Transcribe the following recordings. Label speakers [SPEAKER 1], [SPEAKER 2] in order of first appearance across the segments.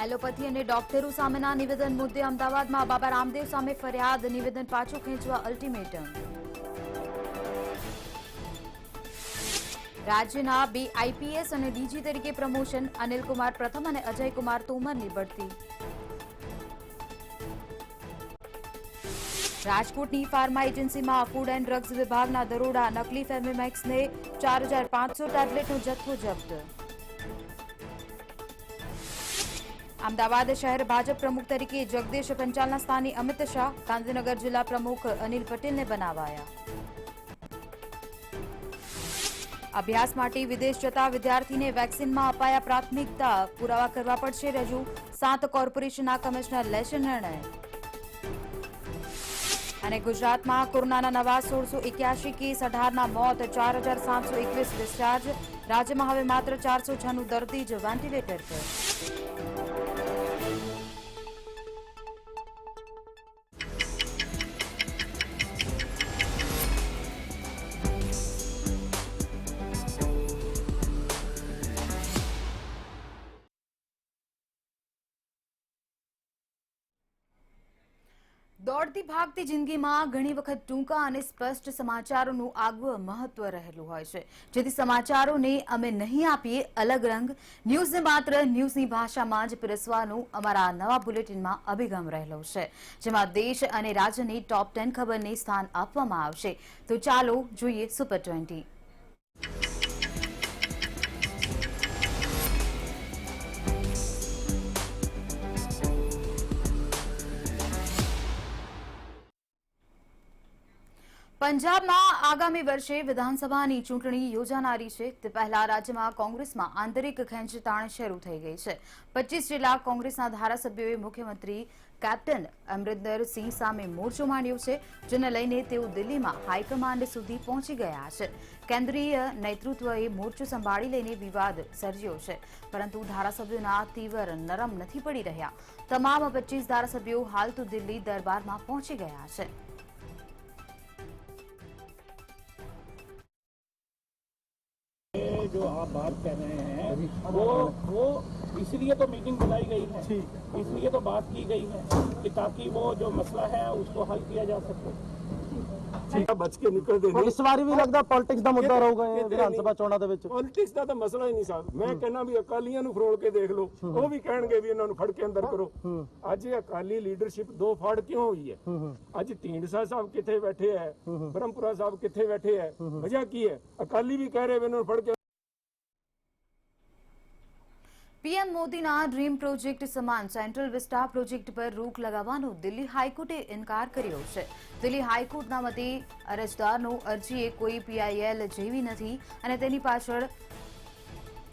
[SPEAKER 1] Allopathy અને ડોક્ટરો સામેના નિવેદન મુદ્દે અમદાવાદમાં બાબા રામદેવ સામે ફરિયાદ, નિવેદન પાછું ખેંચવા અલ્ટિમેટમ. રાજ્યના 2 આઈપીએસ અને ડીજી તરીકે પ્રમોશન, અનિલકુમાર પ્રથમ અને અજયકુમાર તોમરની બઢતી. રાજકોટની ફાર્મા એજન્સીમાં ફૂડ એન્ડ ડ્રગ્સ વિભાગના દરોડા, નકલી ફેમિમેક્સને 4500 ટેબ્લેટનો જથ્થો જપ્ત. અમદાવાદ શહેર ભાજપ પ્રમુખ તરીકે જગદીશ પંચાલના સ્થાને અમિત શાહ, ગાંધીનગર જિલ્લા પ્રમુખ અનિલ પટેલને બનાવાયા. અભ્યાસ માટે વિદેશ જતા વિદ્યાર્થીને વેક્સિનમાં અપાયા પ્રાથમિકતા, પુરાવા કરવા પડશે રજૂ, 7 કોર્પોરેશનના કમિશનર લેશે નિર્ણય. અને ગુજરાતમાં કોરોનાના નવા 1681 કેસ, 18ના મોત, 4721 ડિસ્ચાર્જ. રાજ્યમાં હવે માત્ર 496 દર્દી જ વેન્ટિલેટર પર. દોડતી ભાગતી જિંદગીમાં ઘણી વખત ટૂંકા અને સ્પષ્ટ સમાચારોનું આગવું મહત્વ રહેલું હોય છે, જેથી સમાચારોને અમે નહીં આપીએ અલગ રંગ, ન્યૂઝને માત્ર ન્યૂઝની ભાષામાં જ પીરસવાનું અમારા નવા બુલેટિનમાં અભિગમ રહેલો છે, જેમાં દેશ અને રાજ્યની ટોપ 10 ખબરને સ્થાન આપવામાં આવશે. તો ચાલો જોઈએ સુપર 20. પંજાબમાં આગામી વર્ષે વિધાનસભાની ચૂંટણી યોજાનારી છે. તે પહેલા રાજ્યમાં કોંગ્રેસમાં આંતરિક ખેંચતાણ શરૂ થઈ ગઈ છે. 25 જેટલા કોંગ્રેસના ધારાસભ્યોએ મુખ્યમંત્રી કેપ્ટન અમરિન્દરસિંહ સામે મોરચો માંડ્યો છે, જેને લઈને તેઓ દિલ્હીમાં હાઈકમાન્ડ સુધી પહોંચી ગયા છે. કેન્દ્રીય નેતૃત્વએ મોરચો સંભાળી લઈને વિવાદ સર્જ્યો છે, પરંતુ ધારાસભ્યોના તીવર નરમ નથી પડી રહ્યા. તમામ 25 ધારાસભ્યો હાલ તો દિલ્હી દરબારમાં પહોંચી ગયા છે.
[SPEAKER 2] जो आप बात कर रहे हैं वो इसलिए तो मीटिंग बुलाई गई है, इसलिए तो बात की गई है कि ताकि वो जो मसला है उसको हल किया जा सके.
[SPEAKER 3] बच के निकल देने
[SPEAKER 4] इस बार भी लगदा पॉलिटिक्स ਦਾ ਮੁੱਦਾ ਰਹੂਗਾ ਇਹ ਵਿਧਾਨ ਸਭਾ ਚੋਣਾਂ ਦੇ ਵਿੱਚ.
[SPEAKER 3] ਪੋਲਿਟਿਕਸ ਦਾ ਤਾਂ ਮਸਲਾ ਹੀ ਨਹੀਂ ਸਾਹਿਬ. ਮੈਂ ਕਹਿੰਦਾ ਵੀ ਅਕਾਲੀਆਂ ਨੂੰ ਫਰੋਲ ਕੇ ਦੇਖ ਲਓ, ਉਹ ਵੀ ਕਹਿਣਗੇ ਵੀ ਇਹਨਾਂ ਨੂੰ ਫੜ ਕੇ ਅੰਦਰ ਕਰੋ. ਅੱਜ ਇਹ ਅਕਾਲੀ ਲੀਡਰਸ਼ਿਪ ਦੋ ਫਾੜ ਕਿਉਂ ਹੋਈ ਹੈ? ਅੱਜ ਢੀਂਡਸਾ ਸਾਹਿਬ ਕਿੱਥੇ ਬੈਠੇ ਹੈ, ਬ੍ਰਹਮਪੁਰਾ ਸਾਹਿਬ ਕਿੱਥੇ ਬੈਠੇ ਹੈ, ਵਜ੍ਹਾ ਕੀ ਹੈ? ਅਕਾਲੀ ਵੀ ਕਹਿ ਰਹੇ ਵੀ ਇਹਨਾਂ ਨੂੰ ਫੜ ਕੇ.
[SPEAKER 1] પીએમ મોદીના ડ્રીમ પ્રોજેક્ટ સમાન સેન્ટ્રલ વિસ્ટા પ્રોજેક્ટ પર રોક લગાવવાનો દિલ્હી હાઈકોર્ટે ઇનકાર કર્યો છે. દિલ્હી હાઈકોર્ટના મતે અરજદારનો અરજી એ કોઈ પીઆઈએલ જેવી નથી અને તેની પાછળ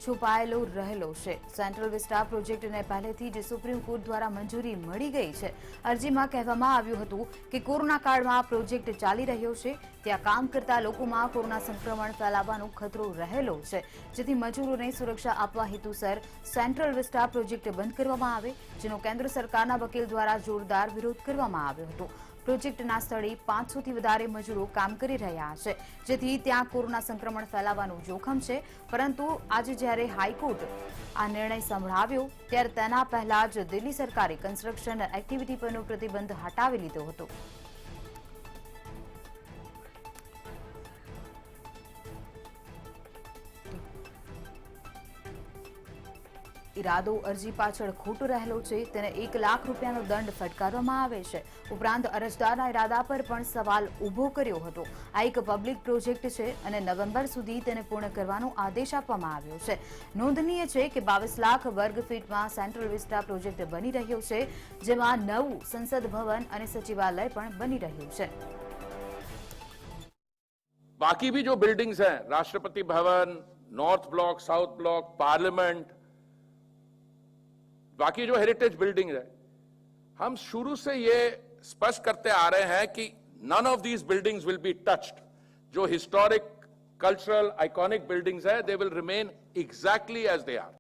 [SPEAKER 1] છુપાયેલો રહેલો છે. સેન્ટ્રલ વિસ્ટા પ્રોજેક્ટને પહેલેથી જ સુપ્રીમ કોર્ટ દ્વારા મંજૂરી મળી ગઈ છે. અરજીમાં કહેવામાં આવ્યું હતું કે કોરોના કાળમાં પ્રોજેક્ટ ચાલી રહ્યો છે, ત્યાં કામ કરતા લોકોમાં કોરોના સંક્રમણ ફેલાવાનો ખતરો રહેલો છે, જેથી મજૂરોને સુરક્ષા આપવા હેતુસર સેન્ટ્રલ વિસ્ટા પ્રોજેક્ટ બંધ કરવામાં આવે, જેનો કેન્દ્ર સરકારના વકીલ દ્વારા જોરદાર વિરોધ કરવામાં આવ્યો હતો. પ્રોજેક્ટના સ્થળે 500થી વધારે મજૂરો કામ કરી રહ્યા છે, જેથી ત્યાં કોરોના સંક્રમણ ફેલાવાનું જોખમ છે. પરંતુ આજે જ્યારે હાઈકોર્ટ આ નિર્ણય સંભળાવ્યો ત્યારે તેના પહેલા જ દિલ્હી સરકારે કન્સ્ટ્રક્શન એક્ટિવિટી પરનો પ્રતિબંધ હટાવી લીધો હતો. ઇરાદો અરજી પાછળ ખોટો રહેલો છે, તેને 1 લાખ રૂપિયાનો દંડ ફટકારવામાં આવે છે. ઉપરાંત અરજદારના ઇરાદા પર પણ સવાલ ઊભો કર્યો હતો. આ એક પબ્લિક પ્રોજેક્ટ છે અને નવેમ્બર સુધી તેને પૂર્ણ કરવાનો આદેશ આપવામાં આવ્યો છે. નોંધનીય છે કે 22 લાખ વર્ગ ફીટમાં સેન્ટ્રલ વિસ્ટા પ્રોજેક્ટ બની રહ્યો છે, જેમાં નવું સંસદ ભવન અને સચિવાલય પણ બની રહ્યું છે.
[SPEAKER 5] बाकी भी जो बिल्डिंग्स हैं, Rashtrapati Bhavan, north block, south block, parliament, बाकी जो हेरिटेज बिल्डिंग है, हम शुरू से ये स्पष्ट करते आ रहे हैं कि none of these buildings will be touched. जो हिस्टोरिक, कल्चरल, आइकॉनिक बिल्डिंग्स है, they will remain exactly as they are.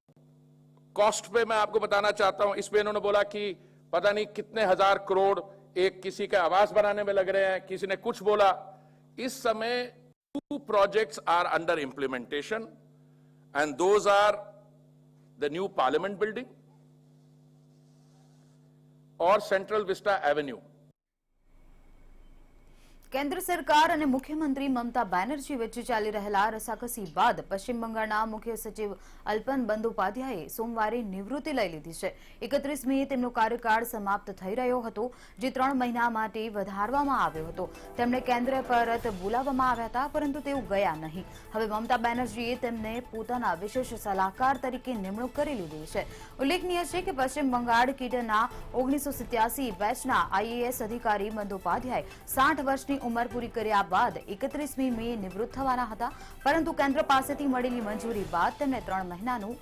[SPEAKER 5] Cost पे मैं आपको बताना चाहता हूं, इस पे इन्होंने बोला कि पता नहीं कितने हजार करोड़ एक किसी का आवास बनाने में लग रहे हैं, किसी ने कुछ बोला. इस समय 2 projects are under implementation and those are the new parliament building or Central Vista Avenue.
[SPEAKER 1] કેન્દ્ર સરકાર અને મુખ્યમંત્રી મમતા બેનર્જી વચ્ચે ચાલી રહેલા રસાકસી બાદ પશ્ચિમ બંગાળના મુખ્ય સચિવ અલ્પન બંદોપાધ્યાયે સોમવારે નિવૃત્તિ લઈ લીધી છે. 31મીએ તેમનો કાર્યકાળ સમાપ્ત થઈ રહ્યો હતો, જે 3 મહિના માટે વધારવામાં આવ્યો હતો. તેમણે કેન્દ્ર પરત બોલાવવામાં આવ્યા હતા, પરંતુ તેઓ ગયા નહીં. હવે મમતા બેનર્જીએ તેમને પોતાના વિશેષ સલાહકાર તરીકે નિમણૂક કરી લીધી છે. ઉલ્લેખનીય છે કે પશ્ચિમ બંગાળ કીટના 1987 બેચના આઈએએસ અધિકારી બંદોપાધ્યાય 60 વર્ષની ઉંમર પૂરી કર્યા બાદ 31મી મે નિવૃત્ત થવાના હતા, પરંતુ કેન્દ્ર પાસેથી મળેલી મંજૂરી બાદ તેમને 3 મહિનાનું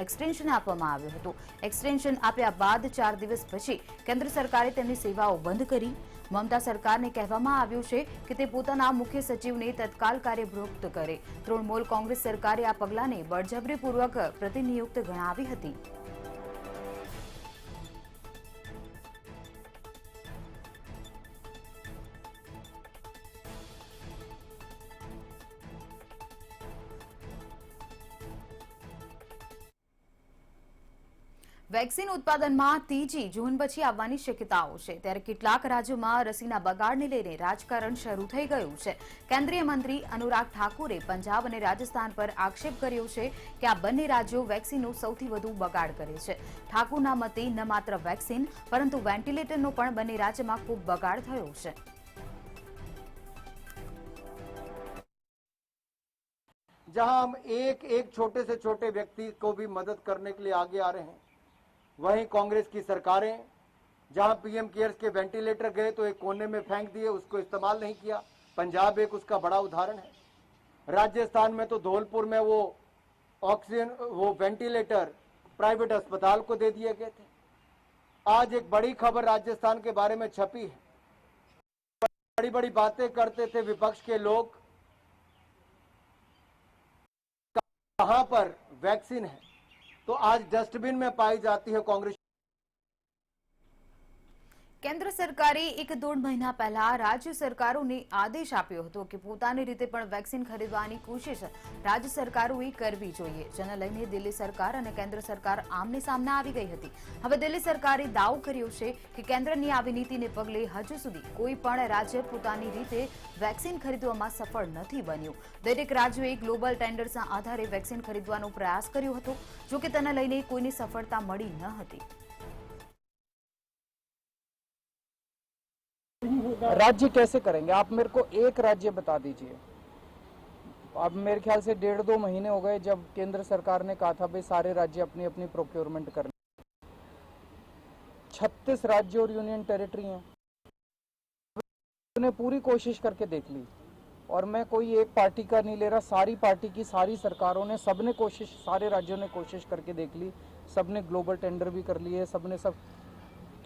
[SPEAKER 1] એક્સટેન્શન આપવામાં આવ્યું હતું. એક્સટેન્શન આપ્યા બાદ 4 દિવસ પછી કેન્દ્ર સરકારે તેમની સેવાઓ બંધ કરી. મમતા સરકારને કહેવામાં આવ્યું છે કે તે પોતાના મુખ્ય સચિવને તત્કાલ કાર્યભુક્ત કરે. તૃણમૂલ કોંગ્રેસ સરકારે આ પગલાંને બળજબરીપૂર્વક પ્રતિનિયુક્ત ગણાવી હતી. વેક્સિન ઉત્પાદનમાં 3જી જૂન પછી આવવાની શક્યતાઓ છે, ત્યારે કેટલાક રાજ્યોમાં રસીના બગાડને લઈને રાજકારણ શરૂ થઈ ગયું છે. કેન્દ્રીય મંત્રી અનુરાગ ઠાકુરે પંજાબ અને રાજસ્થાન પર આક્ષેપ કર્યો છે કે આ બંને રાજ્યો વેક્સિનનો સૌથી વધુ બગાડ કરે છે. ઠાકુરના મતે ન માત્ર વેક્સિન પરંતુ વેન્ટિલેટરનો પણ બંને રાજ્યમાં ખૂબ બગાડ થયો છે.
[SPEAKER 6] जहां हम एक छोटे से छोटे व्यक्ति को भी मदद करने के लिए आगे आ रहे हैं, वहीं कांग्रेस की सरकारें जहां पीएम केयर्स के वेंटिलेटर गए तो एक कोने में फेंक दिए, उसको इस्तेमाल नहीं किया. पंजाब एक उसका बड़ा उदाहरण है. राजस्थान में तो धौलपुर में वो ऑक्सीजन वो वेंटिलेटर प्राइवेट अस्पताल को दे दिए गए थे. आज एक बड़ी खबर राजस्थान के बारे में छपी है. बड़ी बड़ी बातें करते थे विपक्ष के लोग, कहां पर वैक्सीन है तो आज डस्टबिन में पाई जाती है कांग्रेस.
[SPEAKER 1] કેન્દ્ર સરકારે 1-1.5 મહિના પહેલા રાજ્ય સરકારોને આદેશ આપ્યો હતો કે પોતાની રીતે પણ વેક્સિન ખરીદવાની કોશિશ રાજ્ય સરકારોએ કરવી જોઈએ, જેને લઈને દિલ્હી સરકાર અને કેન્દ્ર સરકાર આમને સામને આવી ગઈ હતી. હવે દિલ્હી સરકારે દાવો કર્યો છે કે કેન્દ્રની આવી નીતિને પગલે હજુ સુધી કોઈ પણ રાજ્ય પોતાની રીતે વેક્સિન ખરીદવામાં સફળ નથી બન્યું. દરેક રાજ્યોએ ગ્લોબલ ટેન્ડર્સના આધારે વેક્સિન ખરીદવાનો પ્રયાસ કર્યો હતો, જો કે તેને લઈને કોઈને સફળતા મળી ન હતી.
[SPEAKER 7] राज्य कैसे करेंगे? आप मेरे को एक राज्य बता दीजिए. अब मेरे ख्याल से 1.5-2 महीने हो गए जब केंद्र सरकार ने कहा था भाई सारे राज्य अपनी अपनी प्रोक्योरमेंट करने. 36 राज्य और यूनियन टेरिटरी हैं, उन्हें पूरी कोशिश करके देख ली. और मैं कोई एक पार्टी का नहीं ले रहा, सारी पार्टी की सारी सरकारों ने, सबने कोशिश, सारे राज्यों ने कोशिश करके देख ली. सबने ग्लोबल टेंडर भी कर लिए, सबने सब.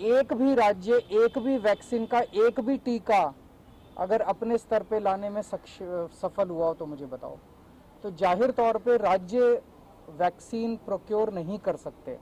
[SPEAKER 7] एक भी राज्य, एक भी वैक्सीन का एक भी टीका अगर अपने स्तर पे लाने में सफल हुआ हो तो मुझे बताओ. तो जाहिर तौर पे राज्य वैक्सीन प्रोक्योर नहीं कर सकते.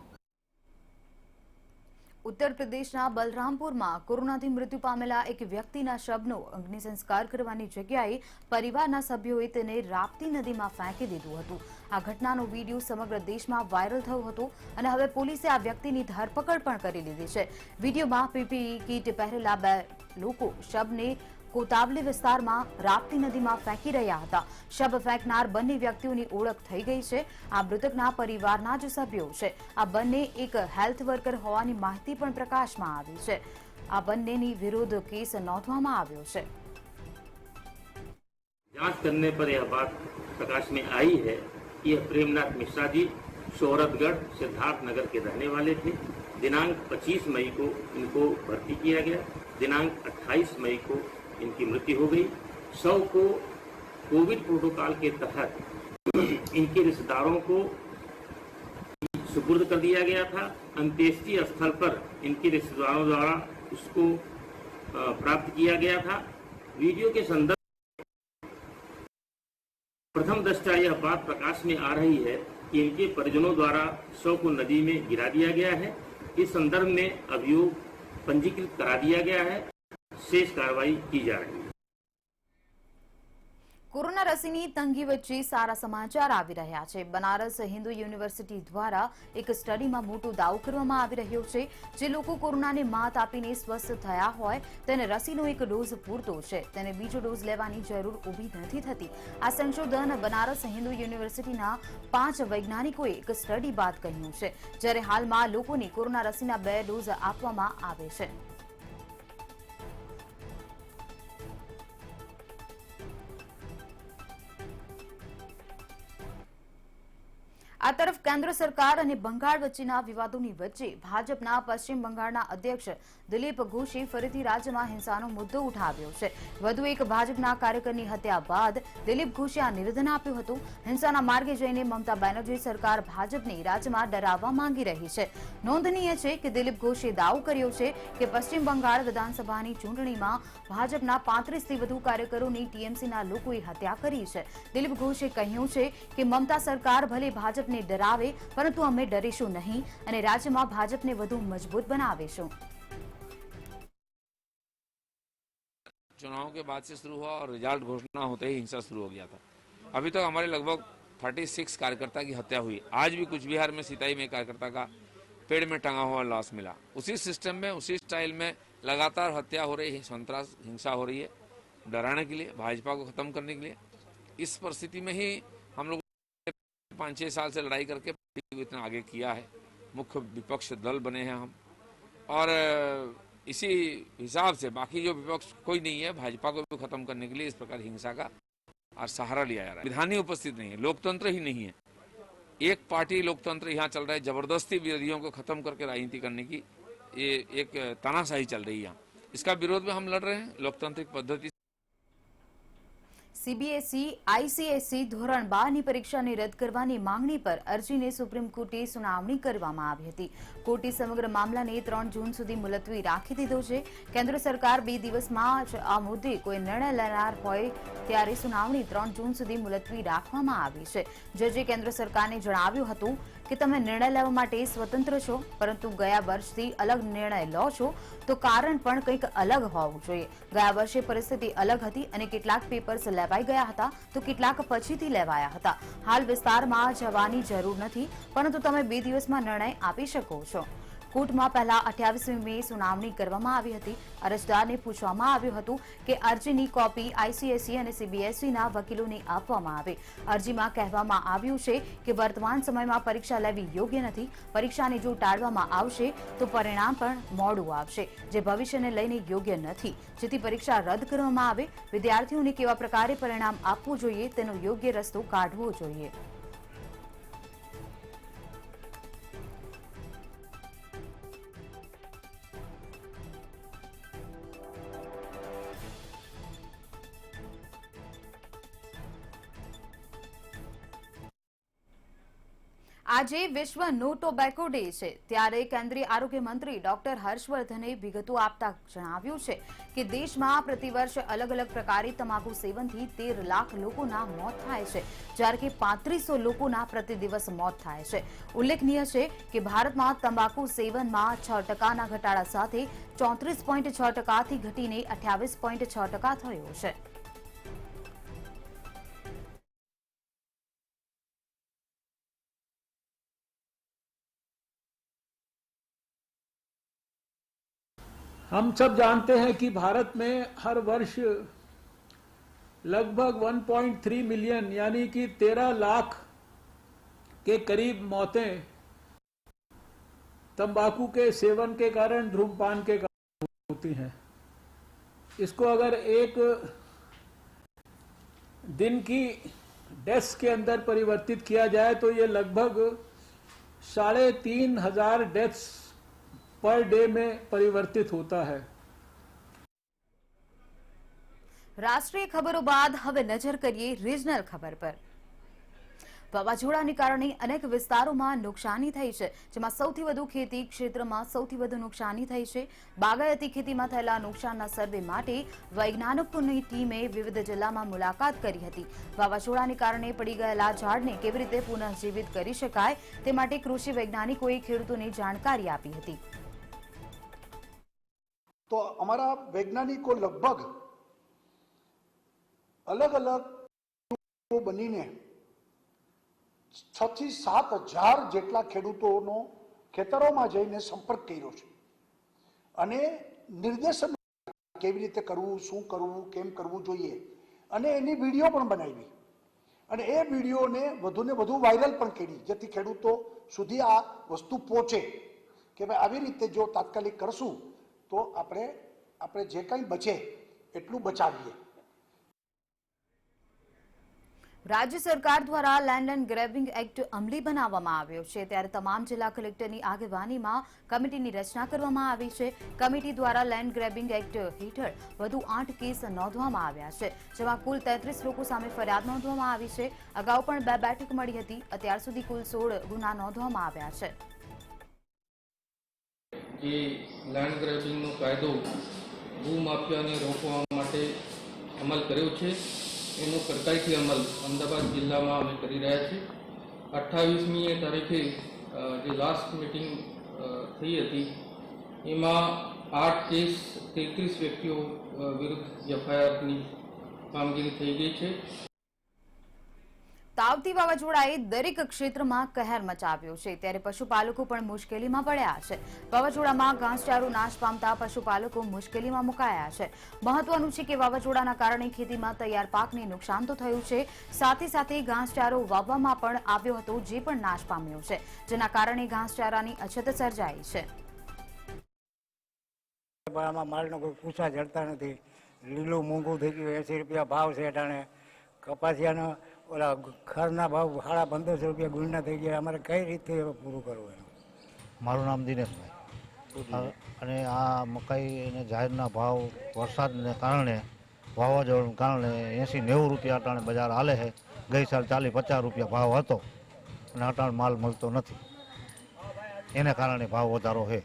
[SPEAKER 1] ઉત્તર પ્રદેશના બલરામપુરમાં કોરોનાથી મૃત્યુ પામેલા એક વ્યક્તિના શબનો અગ્નિ સંસ્કાર કરવાની જગ્યાએ પરિવારના સભ્યોએ તેને રાપ્તી નદીમાં ફેંકી દીધું હતું. આ ઘટનાનો વિડીયો સમગ્ર દેશમાં વાયરલ થયો હતો અને હવે પોલીસે આ વ્યક્તિની ધરપકડ પણ કરી લીધી છે. વિડીયોમાં પીપીઈ કીટ પહેરેલા 2 લોકો શબને કોતાવલી વિસ્તારમાં રાપ્તી નદીમાં ફેંકી રહ્યા હતા. શબ ફેંકનાર બંને વ્યક્તિઓની ઓળખ થઈ ગઈ છે. આ મૃતકના પરિવારના જ સભ્યો છે. આ બંને એક હેલ્થ વર્કર હોવાની માહિતી પણ પ્રકાશમાં આવી છે. આ બંનેની વિરુદ્ધ કેસ નોંધવામાં આવ્યો છે.
[SPEAKER 8] जांच करने पर यह बात प्रकाश में आई है कि यह प्रेमनाथ मिश्रा जी शोहरतगढ़ सिद्धार्थ नगर के रहने वाले थे. दिनांक 25 मई को इनको भर्ती किया गया. दिनांक 28 मई को इनकी मृत्यु हो गई. शव को कोविड प्रोटोकॉल के तहत इनके रिश्तेदारों को सुपुर्द कर दिया गया था. अंत्येष्टि स्थल पर इनके रिश्तेदारों द्वारा उसको प्राप्त किया गया था. वीडियो के संदर्भ प्रथम दृष्टया यह बात प्रकाश में आ रही है कि इनके परिजनों द्वारा शव को नदी में गिरा दिया गया है. इस संदर्भ में अभियोग पंजीकृत करा दिया गया है. शेष कार्रवाई की जा रही है.
[SPEAKER 1] કોરોના રસીની તંગી વચ્ચે સારા સમાચાર આવી રહ્યા છે. બનારસ હિન્દુ યુનિવર્સિટી દ્વારા એક સ્ટડીમાં મોટો દાવો કરવામાં આવી રહ્યો છે. જે લોકો કોરોનાને માત આપીને સ્વસ્થ થયા હોય તેને રસીનો એક ડોઝ પૂરતો છે, તેને બીજો ડોઝ લેવાની જરૂર ઊભી નથી થતી. આ સંશોધન બનારસ હિન્દુ યુનિવર્સિટીના 5 વૈજ્ઞાનિકોએ એક સ્ટડી બાદ કહ્યું છે. જ્યારે હાલમાં લોકોને કોરોના રસીના 2 ડોઝ આપવામાં આવે છે. આ તરફ કેન્દ્ર સરકાર અને બંગાળ વચ્ચેના વિવાદોની વચ્ચે ભાજપના પશ્ચિમ બંગાળના અધ્યક્ષ દિલીપ ઘોષે ફરીથી રાજ્યમાં હિંસાનો મુદ્દો ઉઠાવ્યો છે. વધુ એક ભાજપના કાર્યકરની હત્યા બાદ દિલીપ ઘોષે આ નિવેદન આપ્યું હતું. હિંસાના માર્ગે જઈને મમતા બેનર્જી સરકાર ભાજપને રાજ્યમાં ડરાવવા માંગી રહી છે. નોંધનીય છે કે દિલીપ ઘોષે દાવો કર્યો છે કે પશ્ચિમ બંગાળ વિધાનસભાની ચૂંટણીમાં ભાજપના 35થી વધુ કાર્યકરોની ટીએમસીના લોકોએ હત્યા કરી છે. દિલીપ ઘોષે કહ્યું છે કે મમતા સરકાર ભલે ભાજપને डरावे परंतु અમે डरीशुं नहीं અને રાજ્યમાં ભાજપને વધુ મજબૂત બનાવીશું.
[SPEAKER 9] चुनाव के बाद से शुरू हुआ और रिजल्ट घोषणा होते ही हिंसा शुरू हो गया था. अभी तक हमारे लगभग 36 कार्यकर्ता की हत्या हुई. आज भी कुछ बिहार में सिताई में कार्यकर्ता का पेड़ में टंगा हुआ लाश मिला. उसी सिस्टम में उसी स्टाइल में लगातार हत्या हो रही है, संतरास हिंसा हो रही है डराने के लिए, भाजपा को खत्म करने के लिए. इस परिस्थिति में ही हम लोग 5-6 साल से लड़ाई करके इतना आगे किया है. मुख्य विपक्ष दल बने हैं हम और इसी हिसाब से बाकी जो विपक्ष कोई नहीं है, भाजपा को भी खत्म करने के लिए इस प्रकार हिंसा का और सहारा लिया जा रहा है. विधान ही उपस्थित नहीं है, लोकतंत्र ही नहीं है. एक पार्टी लोकतंत्र यहाँ चल रहा है, जबरदस्ती विरोधियों को खत्म करके राजनीति करने की ये एक तानाशाही चल रही है यहाँ. इसका विरोध में हम लड़ रहे हैं लोकतांत्रिक पद्धति.
[SPEAKER 1] सीबीएसई आईसीएसई ધોરણ 12ની પરીક્ષાને રદ કરવાની માંગણી પર અરજીને સુપ્રીમ કોર્ટે સુનાવણી કરવામાં આવી હતી. કોર્ટે સમગ્ર મામલાને 3 જૂન સુધી મુલતવી રાખી દીધો છે. કેન્દ્ર સરકાર 2 દિવસમાં જ આ મુદ્દે કોઈ નિર્ણય લેનાર હોય ત્યારે સુનાવણી 3 જૂન સુધી મુલતવી રાખવામાં આવી છે. જજે કેન્દ્ર સરકારને જણાવ્યું હતું કે તમે નિર્ણય લેવા માટે સ્વતંત્ર છો, પરંતુ ગયા વર્ષથી અલગ નિર્ણય લો છો તો કારણ પણ કંઈક અલગ હોવું જોઈએ. ગયા વર્ષે પરિસ્થિતિ અલગ હતી અને કેટલાક પેપર્સ લેવાઈ ગયા હતા તો કેટલાક પછીથી લેવાયા હતા. હાલ વિસ્તારમાં જવાની જરૂર નથી, પરંતુ તમે 2 દિવસમાં નિર્ણય આપી શકો છો. કોર્ટમાં પહેલા 28મી મે સુનાવણી કરવામાં આવી હતી. અરજદારને પૂછવામાં આવ્યું હતું કે અરજીની કોપી આઈસીએસઈ અને સીબીએસઈના વકીલોને આપવામાં આવે. અરજીમાં કહેવામાં આવ્યું છે કે વર્તમાન સમયમાં પરીક્ષા લેવી યોગ્ય નથી. પરીક્ષાને જો ટાળવામાં આવશે તો પરિણામ પણ મોડું આવશે, જે ભવિષ્યને લઈને યોગ્ય નથી. જેથી પરીક્ષા રદ કરવામાં આવે. વિદ્યાર્થીઓને કેવા પ્રકારે પરિણામ આપવું જોઈએ તેનો યોગ્ય રસ્તો કાઢવો જોઈએ. આજે વિશ્વ નો ટોબેકો ડે છે, ત્યારે કેન્દ્રીય આરોગ્ય મંત્રી ડોક્ટર હર્ષવર્ધને વિગતો આપતા જણાવ્યું છે કે દેશમાં પ્રતિવર્ષ અલગ અલગ પ્રકારે તમાકુ સેવનથી 13 લાખ લોકોના મોત થાય છે, જ્યારે કે 3500 લોકોના પ્રતિદિવસ મોત થાય છે. ઉલ્લેખનીય છે કે ભારતમાં તંબાકુ સેવનમાં 6% ઘટાડા સાથે 34.6%થી ઘટીને 28.6% થયો છે.
[SPEAKER 2] हम सब जानते हैं कि भारत में हर वर्ष लगभग 1.3 मिलियन यानी कि 13 लाख के करीब मौतें तंबाकू के सेवन के कारण, धूम्रपान के कारण होती हैं. इसको अगर एक दिन की डेथ्स के अंदर परिवर्तित किया जाए तो ये लगभग 3500 डेथ्स पर डे में परिवर्तित होता है.
[SPEAKER 1] રાષ્ટ્રીય ખબરો બાદ હવે નજર કરીએ રિજનલ ખબર પર. વાવાઝોડાને કારણે અનેક વિસ્તારોમાં નુકસાની થઈ છે, જેમાં સૌથી વધુ ખેતી ક્ષેત્રમાં સૌથી વધુ નુકસાની થઈ છે. બાગાયતી ખેતીમાં થયેલા નુકસાનના સર્વે માટે વૈજ્ઞાનિકોની ટીમે વિવિધ જિલ્લામાં મુલાકાત કરી હતી. વાવાઝોડાને કારણે પડી ગયેલા ઝાડને કેવી રીતે પુનઃજીવિત કરી શકાય તે માટે કૃષિ વૈજ્ઞાનિકોએ ખેડૂતોને જાણકારી આપી હતી.
[SPEAKER 10] तो हमारा वैज्ञानिक को लगभग अलग अलग બનીને 6 થી 7 હજાર જેટલા ખેડૂતોનો ખેતરોમાં જઈને સંપર્ક કર્યો છે અને નિર્દેશન કેવી રીતે કરવું, શું કરવું, કેમ કરવું જોઈએ અને એની વિડીયો પણ બનાવી અને એ વિડીયોને વધુને વધુ વાયરલ પણ કરી જેથી ખેડૂતો સુધી આ વસ્તુ પહોંચે કે ભાઈ આવી રીતે જો તાત્કાલિક કરશું તો આપણે જે કંઈ બચે એટલું બચાવીએ.
[SPEAKER 1] રાજ્ય સરકાર દ્વારા લેન્ડ એન્ડ ગ્રેબિંગ એક્ટ અમલી બનાવવામાં આવ્યો છે ત્યારે તમામ જિલ્લા કલેક્ટરની આગેવાનીમાં કમિટીની રચના કરવામાં આવી છે. કમિટી દ્વારા લેન્ડ ગ્રેબિંગ એક્ટ હેઠળ વધુ 8 કેસ નોંધવામાં આવ્યા છે જેમાં કુલ 33 લોકો સામે ફરિયાદ નોંધવામાં આવી છે. અગાઉ પણ 2 બેઠક મળી હતી. અત્યાર સુધી કુલ 16 ગુના નોંધવામાં આવ્યા છે.
[SPEAKER 11] જે લેન્ડ ગ્રેબિંગનો કાયદો ભૂમાફિયાને રોકવા માટે અમલ કર્યો છે એનો કડકાઈથી અમલ અમદાવાદ જિલ્લામાં અમે કરી રહ્યા છીએ. 28મી તારીખે જે લાસ્ટ મિટિંગ થઈ હતી એમાં 8 કેસ 33 વ્યક્તિઓ વિરુદ્ધ એફઆઈઆરની કામગીરી થઈ ગઈ છે.
[SPEAKER 1] તાવતી વાવાઝોડાએ દરેક ક્ષેત્રમાં કહેર મચાવ્યો છે ત્યારે પશુપાલકો પણ મુશ્કેલીમાં પડ્યા છે. વાવાઝોડામાં ઘાસચારો નાશ પામતા પશુપાલકો મુશ્કેલીમાં મુકાયા છે. મહત્વનું છે કે વાવાઝોડાના કારણે ખેતીમાં તૈયાર પાકને નુકસાન તો થયું છે, સાથે સાથે ઘાસચારો વાવવામાં પણ આવ્યો હતો જે પણ નાશ પામ્યો છે, જેના કારણે ઘાસચારાની અછત સર્જાઈ છે.
[SPEAKER 12] માલનો કોઈ પૂછા જડતા નથી. લીલું મોંઘું થઈ ગયું, 80 રૂપિયા ભાવ છે. અટાણે કપાસિયાનો ઓલા ખરના ભાવ 1550 રૂપિયા ગુણના થઈ ગયા. અમારે કઈ રીતે પૂરું કરવું એનું?
[SPEAKER 13] મારું નામ દિનેશભાઈ અને આ મકાઈ અને જાહેરના ભાવ વરસાદને કારણે વાવાઝોડાને કારણે 80-90 રૂપિયા અટાણે બજાર હાલે છે. ગઈ સાલ 40-50 રૂપિયા ભાવ હતો અને અટાણે માલ મળતો નથી, એને કારણે ભાવ વધારો છે.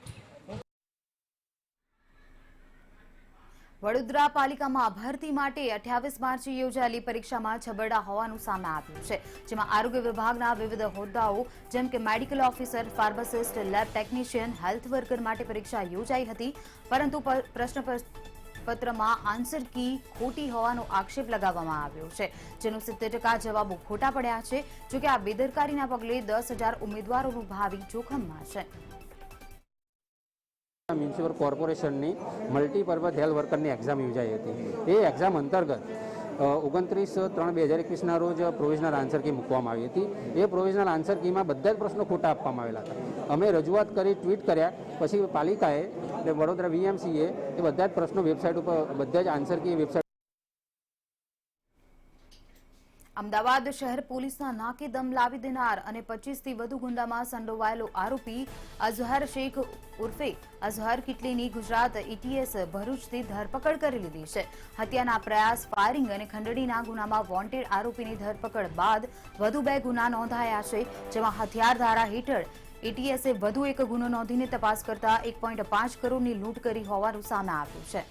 [SPEAKER 1] વડોદરા પાલિકામાં ભરતી માટે 28 માર્ચે યોજાયેલી પરીક્ષામાં છબરડા હોવાનું સામે આવ્યું છે, જેમાં આરોગ્ય વિભાગના વિવિધ હોદ્દાઓ જેમ કે medical officer, pharmacist, lab technician, health worker માટે પરીક્ષા યોજાઈ હતી, પરંતુ પ્રશ્નપત્રમાં આન્સર કી ખોટી હોવાનો આક્ષેપ લગાવવામાં આવ્યો છે, જેનું 70% જવાબો ખોટા પડ્યા છે. જોકે આ બેદરકારીના પગલે 10,000 ઉમેદવારોનું ભાવિ જોખમમાં છે.
[SPEAKER 14] મ્યુનિસિપલ કોર્પોરેશનની મલ્ટીપર્પઝ હેલ્થ વર્કરની એક્ઝામ યોજાઈ હતી. એ એક્ઝામ અંતર્ગત 29/3/2021ના રોજ પ્રોવિઝનલ આન્સર કી મૂકવામાં આવી હતી. એ પ્રોવિઝનલ આન્સર કીમાં બધા જ પ્રશ્નો ખોટા આપવામાં આવેલા હતા. અમે રજૂઆત કરી, ટ્વીટ કર્યા, પછી પાલિકાએ એટલે વડોદરા VMCએ એ બધા જ પ્રશ્નો વેબસાઇટ ઉપર બધા જ આન્સર કી વેબસાઇટ.
[SPEAKER 1] અમદાવાદ શહેર પોલીસના નાકે દમ લાવી દેનાર અને 25થી વધુ ગુંડામાં સંડોવાયેલો આરોપી અઝહર શેખ ઉર્ફે અઝહર કિટલીની ગુજરાત ATS ભરૂચથી ધરપકડ કરી લીધી છે. હત્યાના પ્રયાસ, ફાયરિંગ અને ખંડણીના ગુનામાં વોન્ટેડ આરોપીની ધરપકડ બાદ વધુ 2 ગુના નોંધાયા છે, જેમાં હથિયાર ધારા હેઠળ ATSએ વધુ એક ગુનો નોંધીને તપાસ કરતા 1.5 કરોડની લૂંટ કરી હોવાનું સામે આવ્યું છે.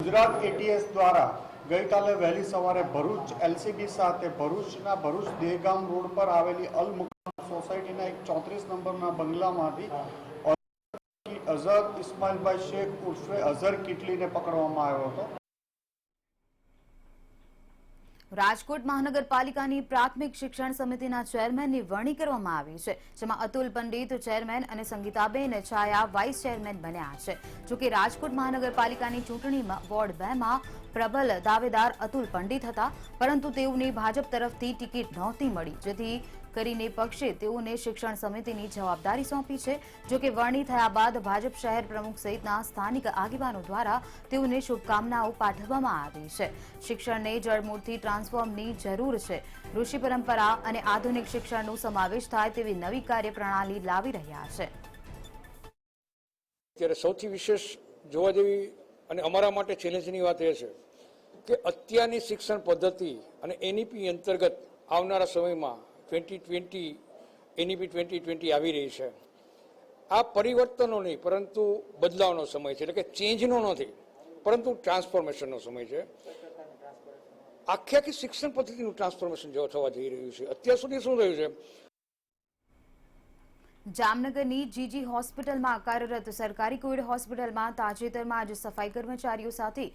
[SPEAKER 10] ગુજરાત ATS દ્વારા ગઈકાલે વહેલી સવારે ભરૂચ LCB સાથે ભરૂચના ભરૂચ દેગામ રોડ પર આવેલી અલ મુકામ સોસાયટીના એક 34 નંબરના બંગલામાંથી અઝહર ઇસ્માઇલભાઈ શેખ ઉર્ફે અઝહર કિટલીને પકડવામાં આવ્યો હતો.
[SPEAKER 1] રાજકોટ મહાનગરપાલિકાની પ્રાથમિક શિક્ષણ સમિતિના ચેરમેનની વરણી કરવામાં આવી છે, જેમાં અતુલ પંડિત ચેરમેન અને સંગીતાબેન છાયા વાઇસ ચેરમેન બન્યા છે. જોકે રાજકોટ મહાનગરપાલિકાની ચૂંટણીમાં વોર્ડ 2માં પ્રબલ દાવેદાર અતુલ પંડિત હતા, પરંતુ તેઓને ભાજપ તરફથી ટિકિટ નહોતી મળી, જેથી કરીને પક્ષે તેઓને શિક્ષણ સમિતિની જવાબદારી સોંપી છે. જોકે વરણી થયા બાદ ભાજપ શહેર પ્રમુખ સહિતના સ્થાનિક આગેવાનો દ્વારા તેઓને શુભકામનાઓ પાઠવવામાં આવી છે. શિક્ષણને જળમૂળથી ટ્રાન્સફોર્મની જરૂર છે. ઋષિ પરંપરા અને આધુનિક શિક્ષણનો સમાવેશ થાય તેવી નવી કાર્યપ્રણાલી લાવી રહ્યા છે.
[SPEAKER 15] ત્યારે સૌથી વિશેષ જોવા જેવી અને અમારા માટે ચેલેન્જની વાત એ છે કે અત્યારની શિક્ષણ પદ્ધતિ અને NEP અંતર્ગત આવનારા સમયમાં 2020 NEP 2020 આવી રહી છે. આ પરિવર્તનો નહીં પરંતુ બદલાવનો સમય છે, એટલે કે ચેન્જનો નથી પરંતુ ટ્રાન્સફોર્મેશનનો સમય છે. આખી શિક્ષણ પદ્ધતિનું ટ્રાન્સફોર્મેશન થવા જઈ રહ્યું છે. અત્યાર સુધી શું થયું છે?
[SPEAKER 1] જામનગરની જીજી હોસ્પિટલમાં કાર્યરત સરકારી કોવિડ હોસ્પિટલમાં તાજેતરમાં આજે સફાઈ કર્મચારીઓ સાથે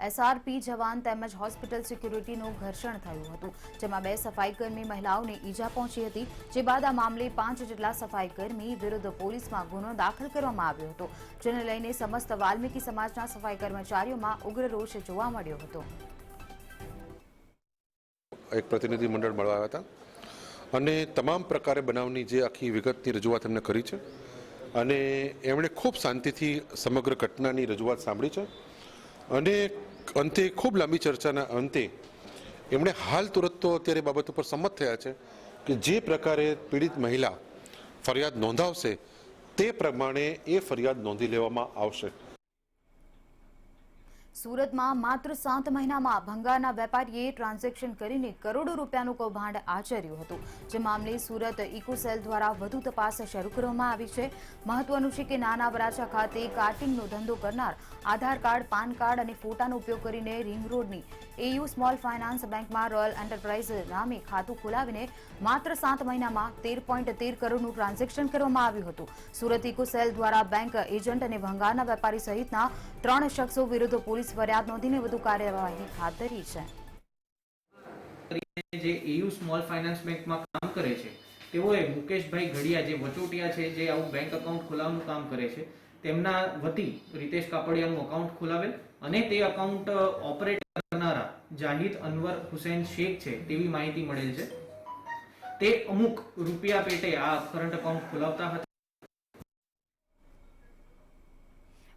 [SPEAKER 1] એસઆરપી જવાન તેમજ હોસ્પિટલ સિક્યુરિટીનું ઘર્ષણ થયું હતું, જેમાં 2 સફાઈકર્મી મહિલાઓને ઈજા પહોંચી હતી, જે બાદ આ મામલે 5 જેટલા સફાઈકર્મી વિરુદ્ધ પોલીસમાં ગુનો દાખલ કરવામાં આવ્યો હતો, જેને લઈને સમસ્ત વાલ્મીકી સમાજના સફાઈ કર્મચારીઓમાં ઉગ્ર રોષ જોવા મળ્યો હતો.
[SPEAKER 16] એક પ્રતિનિધિ મંડળ મળવા આવ્યા હતા અને તમામ પ્રકારે બનાવની જે આખી વિગતની રજૂઆત એમને કરી છે અને એમણે ખૂબ શાંતિથી સમગ્ર ઘટનાની રજૂઆત સાંભળી છે અને અંતે ખૂબ લાંબી ચર્ચાના અંતે એમણે હાલ તુરત તો અત્યારે બાબત ઉપર સંમત થયા છે કે જે પ્રકારે પીડિત મહિલા ફરિયાદ નોંધાવશે તે પ્રમાણે એ ફરિયાદ નોંધી લેવામાં આવશે.
[SPEAKER 1] સુરતમાં માત્ર 7 મહિનામાં ભંગારના વેપારીએ ટ્રાન્ઝેક્શન કરીને કરોડો રૂપિયાનું કૌભાંડ આચર્યું હતું, જે મામલે સુરત ઇકોસેલ દ્વારા વધુ તપાસ શરૂ કરવામાં આવી છે. મહત્વનું છે કે નાના વરાછા ખાતે કાર્ટિંગનો ધંધો કરનાર આધાર કાર્ડ, પાન કાર્ડ અને ફોટાનો ઉપયોગ કરીને રિંગ રોડની એયુ સ્મોલ ફાઇનાન્સ બેંકમાં રોયલ એન્ટરપ્રાઇઝ નામે ખાતું ખોલાવીને માત્ર 7 મહિનામાં 13.13 કરોડનું ટ્રાન્ઝેક્શન કરવામાં આવ્યું હતું. સુરત ઇકોસેલ દ્વારા બેંક એજન્ટ અને ભંગારના વેપારી સહિતના 3 શખ્સો વિરુદ્ધ પોલીસ ફરિયાદ નોંધીને વધુ કાર્યવાહી હાથ ધરી છે.
[SPEAKER 17] જે એયુ સ્મોલ ફાઇનાન્સ બેંકમાં કામ કરે છે તેઓએ મુકેશભાઈ ઘડિયા જે વચોટિયા છે, જે આવું બેંક એકાઉન્ટ ખોલાવવાનું કામ કરે છે, તેમના વતી રીતેશ કાપડિયાનું એકાઉન્ટ ખોલાવેલ અને તે એકાઉન્ટ ઓપરેટ કરનારા જાહિદ અનવર હુસૈન શેખ છે તેવી માહિતી મળેલ છે. તે અમુક રૂપિયા પેટે આ કરંટ એકાઉન્ટ ખોલાવતા હતા.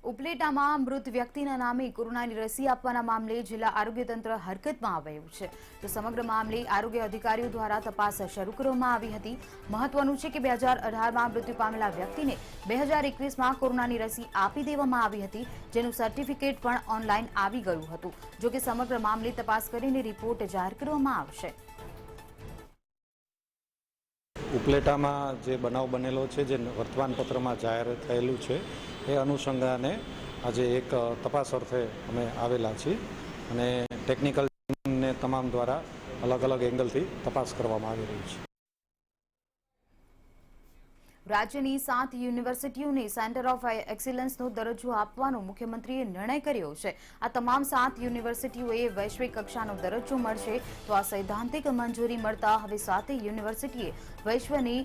[SPEAKER 1] ઉપલેટામાં મૃત વ્યક્તિના નામે કોરોનાની રસી આપવાના મામલે જિલ્લા આરોગ્ય તંત્ર હરકતમાં આવ્યું છે, તો સમગ્ર મામલે આરોગ્ય અધિકારીઓ દ્વારા તપાસ શરૂ કરવામાં આવી હતી. મહત્વનું છે કે 2018માં મૃત્યુ પામેલા વ્યક્તિને 2021માં કોરોનાની રસી આપી દેવામાં આવી હતી, જેનું સર્ટિફિકેટ પણ ઓનલાઈન આવી ગયું હતું. જો કે સમગ્ર મામલે તપાસ કરીને રિપોર્ટ જાહેર કરવામાં આવશે.
[SPEAKER 18] ઉપલેટામાં જે બનાવ બનેલો છે, જે વર્તમાનપત્રમાં જાહેર થયેલું છે, એ અનુસંધાને આજે એક તપાસ અર્થે અમે આવેલા છીએ અને ટેકનિકલ ટીમને તમામ દ્વારા અલગ અલગ એંગલથી તપાસ કરવામાં આવી રહી છે.
[SPEAKER 1] રાજ્યની 7 યુનિવર્સિટીઓને સેન્ટર ઓફ એક્સિલન્સનો દરજ્જો આપવાનો મુખ્યમંત્રીએ નિર્ણય કર્યો છે. આ તમામ 7 યુનિવર્સિટીઓએ વૈશ્વિક કક્ષાનો દરજ્જો મળશે, તો આ સૈદ્ધાંતિક મંજૂરી મળતા હવે 7 યુનિવર્સિટીએ વિશ્વની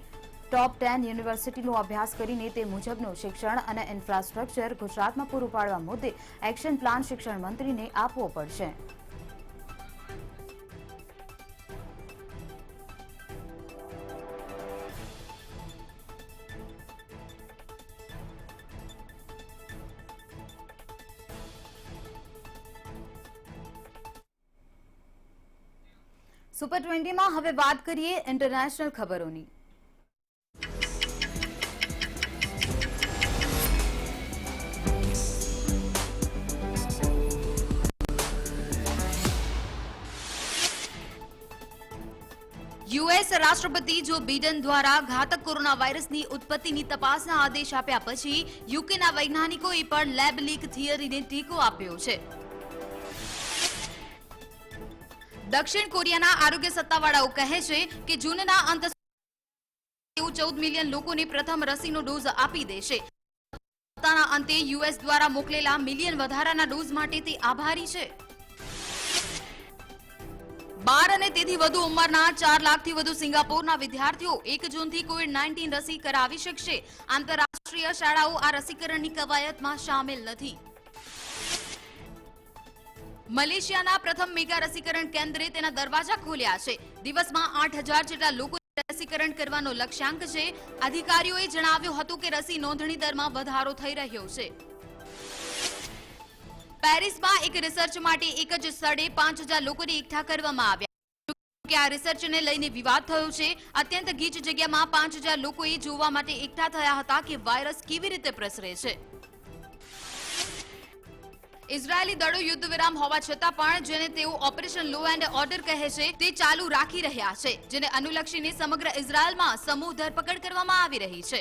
[SPEAKER 1] ટોપ 10 યુનિવર્સિટીનો અભ્યાસ કરીને તે મુજબનું શિક્ષણ અને ઇન્ફ્રાસ્ટ્રક્ચર ગુજરાતમાં પૂરું પાડવા મુદ્દે એક્શન પ્લાન શિક્ષણ મંત્રીને આપવો પડશે. સુપર 20માં હવે વાત કરીએ ઇન્ટરનેશનલ ખબરોની. યુએસ રાષ્ટ્રપતિ જો બિડન દ્વારા ઘાતક કોરોના વાયરસની ઉત્પત્તિની તપાસના આદેશ આપ્યા પછી યુકેના વૈજ્ઞાનિકોએ પણ લેબ લીક થિયરીને ટેકો આપ્યો છે. દક્ષિણ કોરિયાના આરોગ્ય સત્તાવાળાઓ કહે છે કે જૂનના અંત 14 મિલિયન લોકોને પ્રથમ રસીનો ડોઝ આપી દેશે. સપ્તાહના અંતે યુએસ દ્વારા મોકલેલા મિલિયન વધારાના ડોઝ માટે તે આભારી છે. 12 અને તેથી વધુ ઉંમરના 4 લાખથી વધુ સિંગાપોરના વિદ્યાર્થીઓ 1 જૂનથી કોવિડ-19 રસી કરાવી શકશે. આંતરરાષ્ટ્રીય શાળાઓ આ રસીકરણની કવાયતમાં સામેલ નથી. મલેશિયાના પ્રથમ મેગા રસીકરણ કેન્દ્રે તેના દરવાજા ખોલ્યા છે. દિવસમાં 8000 જેટલા લોકો રસીકરણ કરવાનો લક્ષ્યાંક છે. અધિકારીઓએ જણાવ્યું હતું કે રસી નોંધણી દરમાં વધારો થઈ રહ્યો છે. પેરિસમાં એક રિસર્ચ માટે એક જ સ્થળે 5000 લોકોને એકઠા કરવામાં આવ્યા. કે આ રિસર્ચને લઈને વિવાદ થયો છે. અત્યંત ગીચ જગ્યામાં 5000 લોકોએ જોવા માટે એકઠા થયા હતા કે વાયરસ કેવી રીતે પ્રસરે છે. ઇઝરાયેલી દળો યુદ્ધ વિરામ હોવા છતાં પણ જેને તેઓ ઓપરેશન લો એન્ડ ઓર્ડર કહે છે તે ચાલુ રાખી રહ્યા છે, જેને અનુલક્ષીને સમગ્ર ઇઝરાયેલમાં સમૂહ ધરપકડ કરવામાં આવી રહી છે.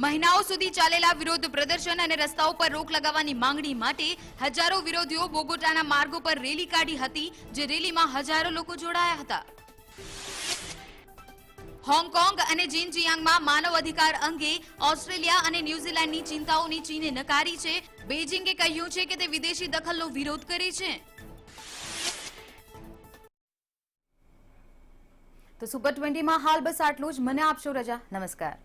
[SPEAKER 1] મહિનાઓ સુધી ચાલેલા વિરોધ પ્રદર્શન અને રસ્તાઓ પર રોક લગાવવાની માંગણી માટે હજારો વિરોધીઓ બોગોટાના માર્ગો પર રેલી કાઢી હતી, જે રેલીમાં હજારો લોકો જોડાયા હતા.
[SPEAKER 19] હોંગકોંગ અને જિનજિયાંગમાં માનવ અધિકાર અંગે ઓસ્ટ્રેલિયા અને ન્યૂઝીલેન્ડની ચિંતાઓની ચીને નકારી છે. બેઇજિંગે કહ્યું છે કે તે વિદેશી દખલનો વિરોધ કરે છે.
[SPEAKER 1] તો સુપર 20 માં હાલ બસ આટલું જ. મને આપશો રજા. નમસ્કાર.